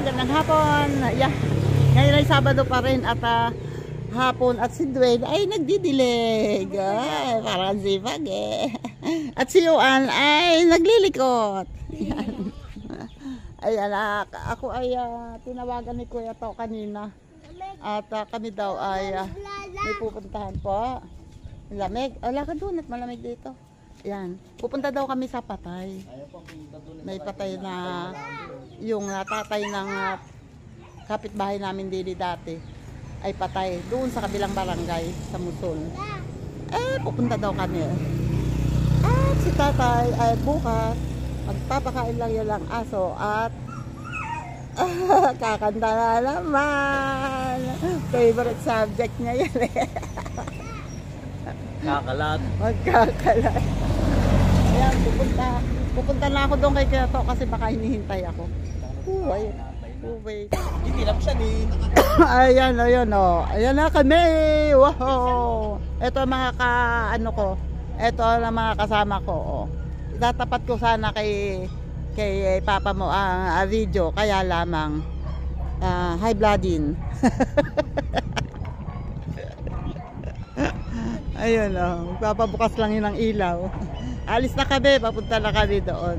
gandang hapon. Yeah. Ngayon ay Sabado pa rin at hapon at si Dwayne ay nagdidilig. Ay, parang sipag eh. At si Yuan ay naglilikot. Ayan. Ayan, ako ay tinawagan ni Kuya to kanina. At kami daw ay may pupuntahan po. Lamig. Wala ka doon at malamig dito. Ayan. Pupunta daw kami sa patay. May patay na yung tatay ng kapitbahay namin dili dati ay patay doon sa kabilang barangay sa Musul. Pupunta daw kami. At si tatay ay bukas magpapakain lang yan lang aso at kakanta na naman. Favorite subject niya yan eh. Kakalat. Magkakalat. Ayan, pupunta na ako doon kay Kato kasi baka hinihintay ako. Wait. Hindi lang siya ni. Ayan, oh. Ayan na kami. Wow. Ito ang mga ito ang mga kasama ko. Oh. Itatapat ko sana kay Papa mo ang video. Kaya lamang high bloodin. Ayun, oh. Papabukas lang yun ang ilaw. Alis na kami. Papunta na kami doon.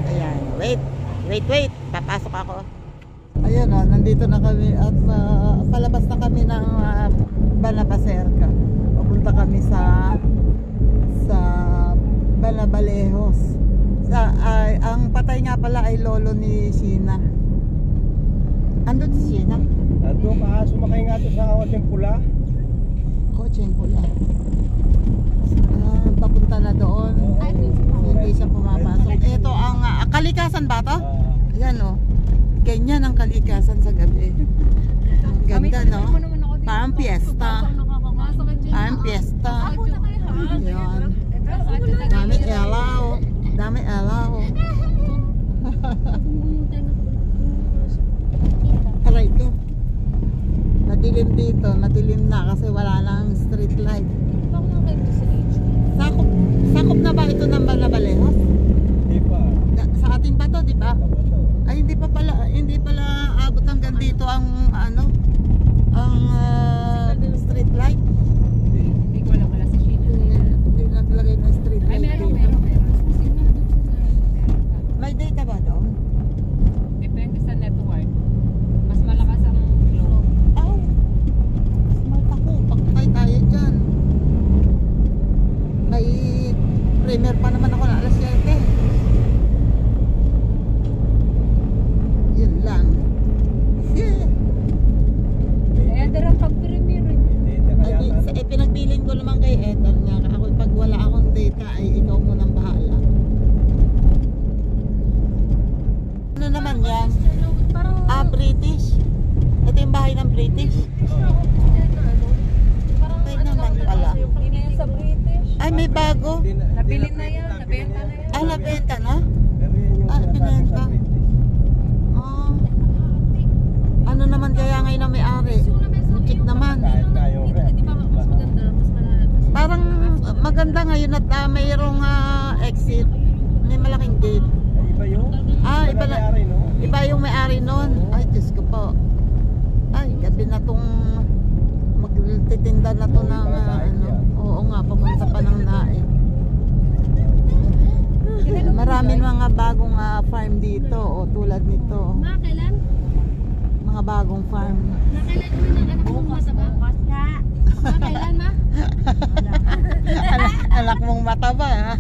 Ayan. Wait. Papasok ako. Ayan, oh. Nandito na kami at palabas na kami ng Banabaserca. Papunta kami sa Banabalejos. Ang patay nga pala ay lolo ni Sheena. Andun si Sheena? Andun ka, sumakay nga ito sa kotseng pula. Kotseng pula. Papunta na doon. Hindi siya pumapasok. Ito ang kalikasan ba ito? Ayan o. Ganyan ang kalikasan sa gabi. Ang ganda no? Parang fiesta. Parang fiesta. Ayan. Dami elaw. Aray ko. Madilim dito. Madilim na kasi wala nang street light. Sakop na ba ito ng Banabalejos? Hindi pa. Sa atin pa to, di ba? Ay hindi pala abot hanggang dito ang street light. Hindi ko alam, wala sa Sheena. Hindi naglagay ng street light. Ay, meron. May data ba doon? Depende sa network. Mas malakas ang glow. Smart ako. Pakitay tayo dyan. May premier pa naman ako na alas 7. Yun lang. Eh, darang pag-premier. Pinagbilin ko naman kay Ethel nga. Ako, pag wala akong data ay ikaw munang bahala. Ano naman yan? British. Ito yung bahay ng British. Ay naman pala. Hindi na yan sa British. Ay, may bago. Nabili na yan. Nabenta na yan. Nabenta na? Binenta. Ano naman kaya ngayon ang may-ari? Check naman. Di ba mas maganda? Mas malakas. Parang maganda ngayon at mayroong exit. May malaking gate. Iba yun? Iba yung may-ari nun. Ay, Diyos ko po. Ay, gabi na tong magtitinda na to ng oo nga, papunta pa ng nae. Maraming mga bagong farm dito, tulad nito. Kailan? Mga bagong farm. Kailan kami ng anak mong mataba? Kailan ma? Anak mong mataba ha?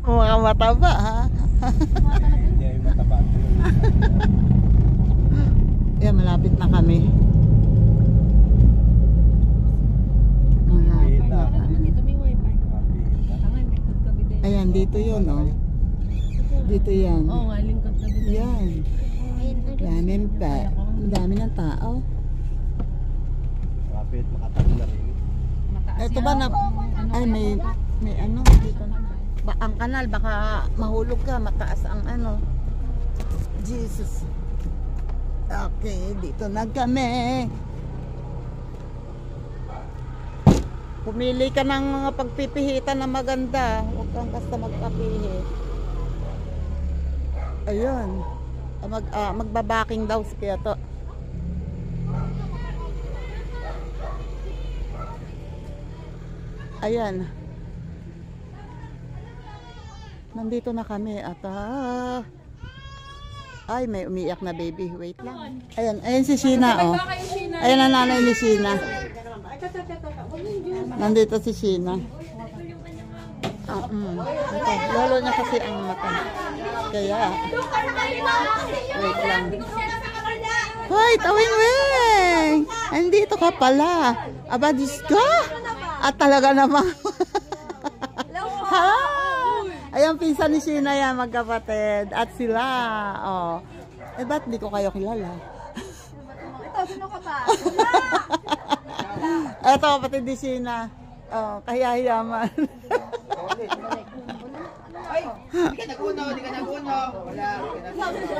Mga mataba ha? Hindi ay mataba. Yan, malapit na kami. Dito may wifi. Ayan, dito yun Dito yan. Oo nga, lingkod na dito. Yan. Daming pa. Ang dami ng tao. Kapit, makatabi na rin. Ito ba na... Ay, may dito na. Ang kanal, baka mahulog ka. Mataas ang Jesus. Okay, dito na kami. Pumili ka ng mga pagpipihitan na maganda. Huwag kang basta magpapihi. Ayun. magbabaking daw si Kyoto. Ayan. Nandito na kami at ay, may umiyak na baby. Wait lang. Ayan, ayan si Sheena, oh. Ayan ang nanay ni Sheena. Nandito si Sheena. Ito, lolo niya kasi ang mata. Kaya, wait lang. Hoy, Tawing-wing! Andito ka pala. Aba, Diyos ka! At talaga namang. Ha? Ayan, pinsan ni Sheena yan, magkapatid. At sila, oh. Eh, ba't di ko kayo kilala? Ito, sino ka pa? Ito, kapatid ni Sheena. Oh, kahiyahiyaman. Ay, di ka naguno. Wala.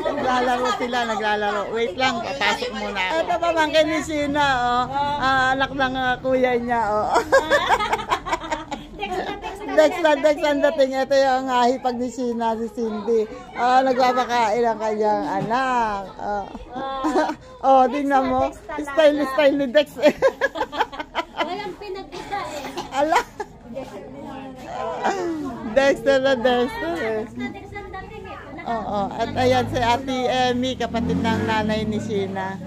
Naglalaro sila, naglalaro. Wait lang, papasok muna ako. Ito, pamangkin ni Sheena, oh. Anak ng kuya niya, oh. Dex ang dating. Ito yung hipag ni Sheena, si Cindy. Nagpapakain ang kanyang anak. Oh, tingnan mo. Style ni Dex. Walang pinag-isa eh. Ala. Dexter na Dexter eh. Dex ang dating eh. Oo. At ayan si Ate Emmy, kapatid ng nanay ni Sheena.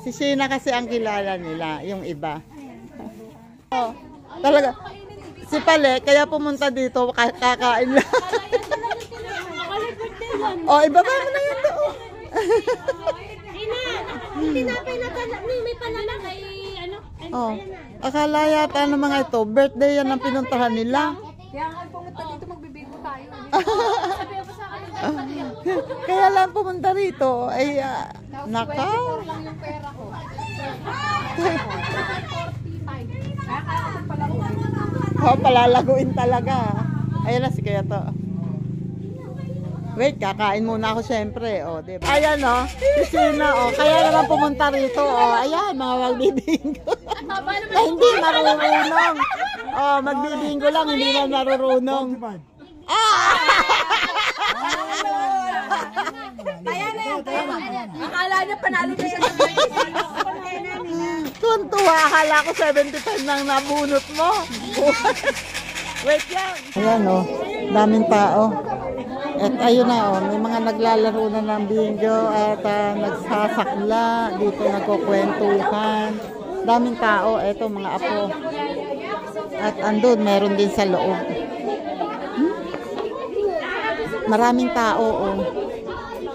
Si Sheena kasi ang kilala nila, yung iba. Oh, talaga. Si Pale, kaya pumunta dito, kakain lang. Oh, ibaba mo na yan doon. Tinapay na may panalang ay ano? Oh, akala yata ng mga ito, birthday yan ang pinuntahan nila. Kaya nga pumunta dito, magbibigo tayo. Sabi ko sa akin, Kaya lang pumunta rito, ay nakaw. lang yung pera ko. Oh, palalaguin talaga. Ayan na si Kyoto. Wait, kakain muna ako syempre. Oh, diba? Ayan oh, si Sheena oh. Kaya naman pumunta rito oh. Ayan, mga magbibinggo. Na hindi marurunong. Oh, magbibinggo lang, hindi na marurunong. akala niya panalo na siya sa Tuntua, akala ko 75 nang nabunot mo. Wait lang. Ayan oh, daming tao. At ayun na oh, may mga naglalaro na ng bingo at nagsasakla, dito nagkukwentuhan. Daming tao, eto mga apo. At andun, meron din sa loob. Maraming tao oh.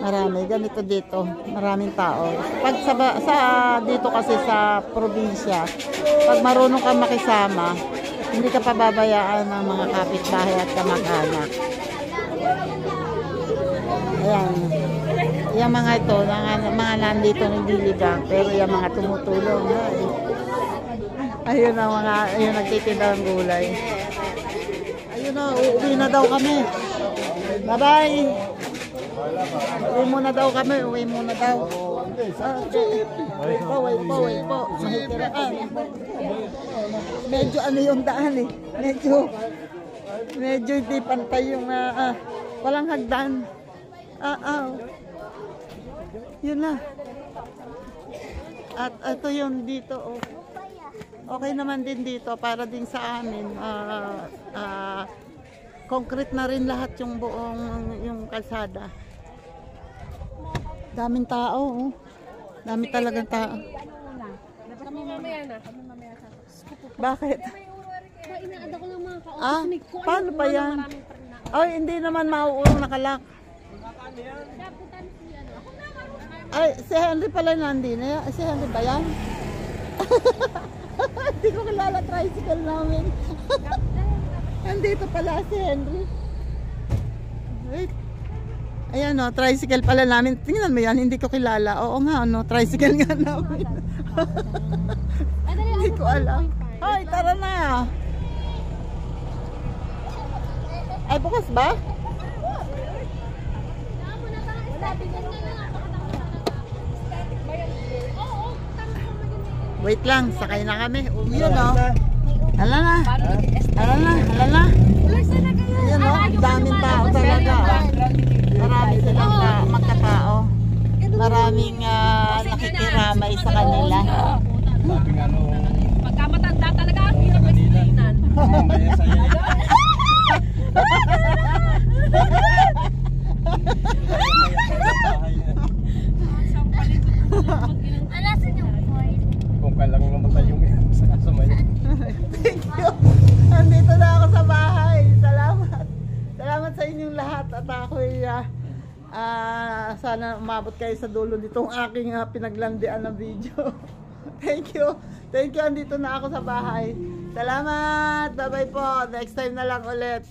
Marami, ganito dito, maraming tao. Pag sa dito kasi sa probinsya, pag marunong ka makisama, hindi ka pababayaan ng mga kapitbahay at kamag-anak. Ayan. Yung mga ito, mga nandito nililigang, pero yung mga tumutulong. Ayun ang mga, ayun nagtitinda ng gulay. Ayun na, uuwi na daw kami. Bye-bye! Uwi muna daw kami, uwi muna daw. Wait po. Mahikiraan. Medyo ano yung daan eh. Medyo hindi pantay yung walang hagdan. Yun na. At ito yung dito oh. Okay naman din dito para din sa amin. Concrete na rin lahat yung buong yung kalsada. Daming tao, oh. Dami talagang tao. Kami mamaya na. Bakit? Inaada ko ng mga Ah, paano pa yan? Ay, hindi naman mauulong nakalak. Ay, si Henry pala nandun. Si Henry ba yan? Hindi ko kilala tricycle namin. Nandito pala si Henry. Wait. Ayan o, tricycle pala namin. Tingnan mo yan, hindi ko kilala. Oo nga, ano, tricycle nga namin. Hindi ko alam. Ay, tara na. Ay, bukas ba? Wait lang, sakay na kami. Yun o. Hala na. Ayan o, daming tao talaga. Marami silang magkatao. maraming nakikiramay sa kanila. Sabi nga nung Pagka matanda talaga, ang hirap na silinan. mamaya sa'yo. Alasan yung point. Kung kailang namatay yung sa kasama niya. Thank you. Andito na ako sa bahay. Salamat. Salamat sa inyong lahat. At ako'y sana umabot kayo sa dulo nitong aking pinaglandian na video. Thank you. Thank you. Andito na ako sa bahay. Salamat. Bye-bye po. Next time na lang ulit.